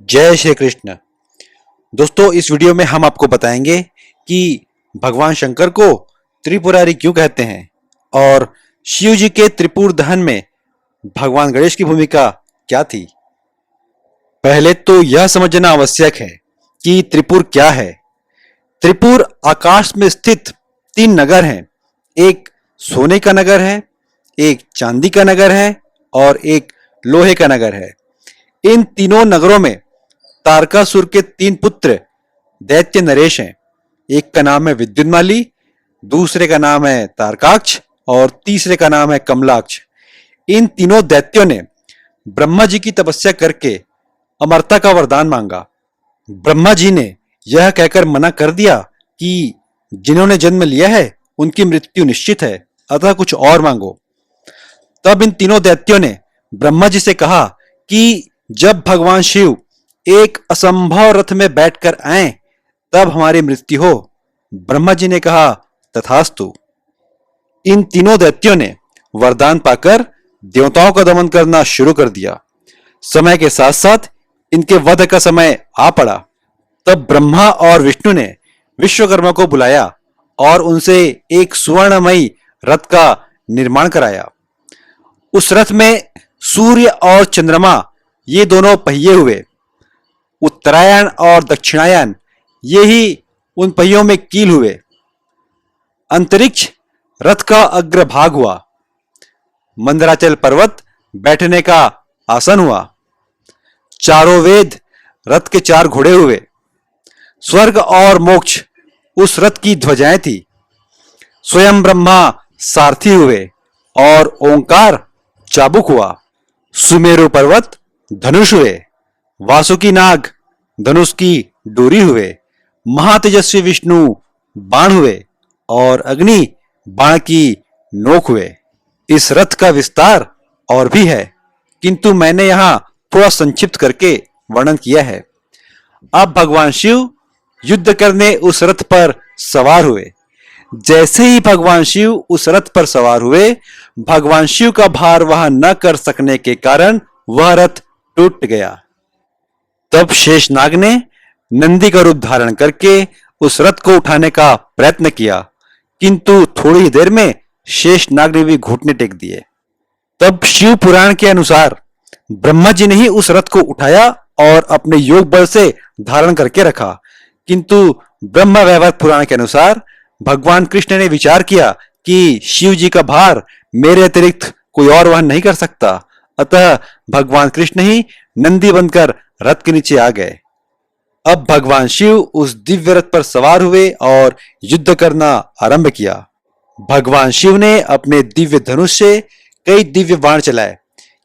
जय श्री कृष्ण। दोस्तों, इस वीडियो में हम आपको बताएंगे कि भगवान शंकर को त्रिपुरारी क्यों कहते हैं और शिव जी के त्रिपुर दहन में भगवान गणेश की भूमिका क्या थी। पहले तो यह समझना आवश्यक है कि त्रिपुर क्या है। त्रिपुर आकाश में स्थित तीन नगर हैं। एक सोने का नगर है, एक चांदी का नगर है और एक लोहे का नगर है। इन तीनों नगरों में तारकासुर के तीन पुत्र दैत्य नरेश हैं। एक का नाम है विद्युन्माली, दूसरे का नाम है तारकाक्ष और तीसरे का नाम है कमलाक्ष। इन तीनों दैत्यों ने ब्रह्मा जी की तपस्या करके अमरता का वरदान मांगा। ब्रह्मा जी ने यह कहकर मना कर दिया कि जिन्होंने जन्म लिया है उनकी मृत्यु निश्चित है, अतः कुछ और मांगो। तब इन तीनों दैत्यों ने ब्रह्मा जी से कहा कि जब भगवान शिव एक असंभव रथ में बैठकर आए तब हमारी मृत्यु हो। ब्रह्मा जी ने कहा तथास्तु। इन तीनों दैत्यों ने वरदान पाकर देवताओं का दमन करना शुरू कर दिया। समय के साथ साथ इनके वध का समय आ पड़ा। तब ब्रह्मा और विष्णु ने विश्वकर्मा को बुलाया और उनसे एक सुवर्णमयी रथ का निर्माण कराया। उस रथ में सूर्य और चंद्रमा ये दोनों पहिए हुए। उत्तरायण और दक्षिणायन ये ही उन पहियों में कील हुए। अंतरिक्ष रथ का अग्रभाग हुआ। मंदराचल पर्वत बैठने का आसन हुआ। चारों वेद रथ के चार घोड़े हुए। स्वर्ग और मोक्ष उस रथ की ध्वजाएं थी। स्वयं ब्रह्मा सारथी हुए और ओंकार चाबुक हुआ। सुमेरु पर्वत धनुष हुए। वासुकी नाग धनुष की डोरी हुए। महातेजस्वी विष्णु बाण हुए और अग्नि बाण की नोक हुए। इस रथ का विस्तार और भी है, किंतु मैंने यहां थोड़ा संक्षिप्त करके वर्णन किया है। अब भगवान शिव युद्ध करने उस रथ पर सवार हुए। जैसे ही भगवान शिव उस रथ पर सवार हुए, भगवान शिव का भार वहन न कर सकने के कारण वह रथ टूट गया। तब शेषनाग ने नंदी का रूप धारण करके उस रथ को उठाने का प्रयत्न किया, किंतु थोड़ी ही देर में शेषनाग ने भी घुटने टेक दिए। तब शिव पुराण के अनुसार ब्रह्मा जी ने ही उस रथ को उठाया और अपने योग बल से धारण करके रखा, किंतु ब्रह्म वैवर्त पुराण के अनुसार भगवान कृष्ण ने विचार किया कि शिव जी का भार मेरे अतिरिक्त कोई और वहन नहीं कर सकता, अतः भगवान कृष्ण ही नंदी बनकर रथ के नीचे आ गए। अब भगवान शिव उस दिव्य रथ पर सवार हुए और युद्ध करना आरंभ किया। भगवान शिव ने अपने दिव्य धनुष से कई दिव्य बाण चलाए,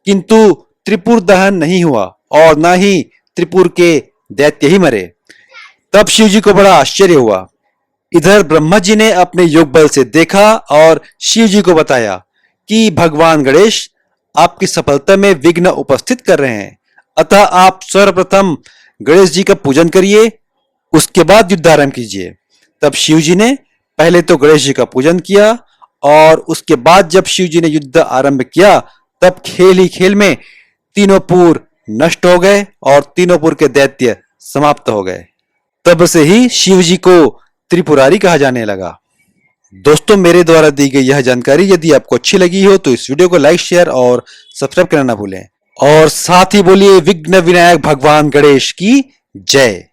किंतु त्रिपुर दहन नहीं हुआ और न ही त्रिपुर के दैत्य ही मरे। तब शिव जी को बड़ा आश्चर्य हुआ। इधर ब्रह्मा जी ने अपने योग बल से देखा और शिव जी को बताया कि भगवान गणेश आपकी सफलता में विघ्न उपस्थित कर रहे हैं, अतः आप सर्वप्रथम गणेश जी का पूजन करिए, उसके बाद युद्ध आरंभ कीजिए। तब शिव जी ने पहले तो गणेश जी का पूजन किया और उसके बाद जब शिव जी ने युद्ध आरंभ किया तब खेल ही खेल में तीनों पुर नष्ट हो गए और तीनों पुर के दैत्य समाप्त हो गए। तब से ही शिव जी को त्रिपुरारी कहा जाने लगा। दोस्तों, मेरे द्वारा दी गई यह जानकारी यदि आपको अच्छी लगी हो तो इस वीडियो को लाइक, शेयर और सब्सक्राइब करना ना भूलें और साथ ही बोलिए विघ्न विनायक भगवान गणेश की जय।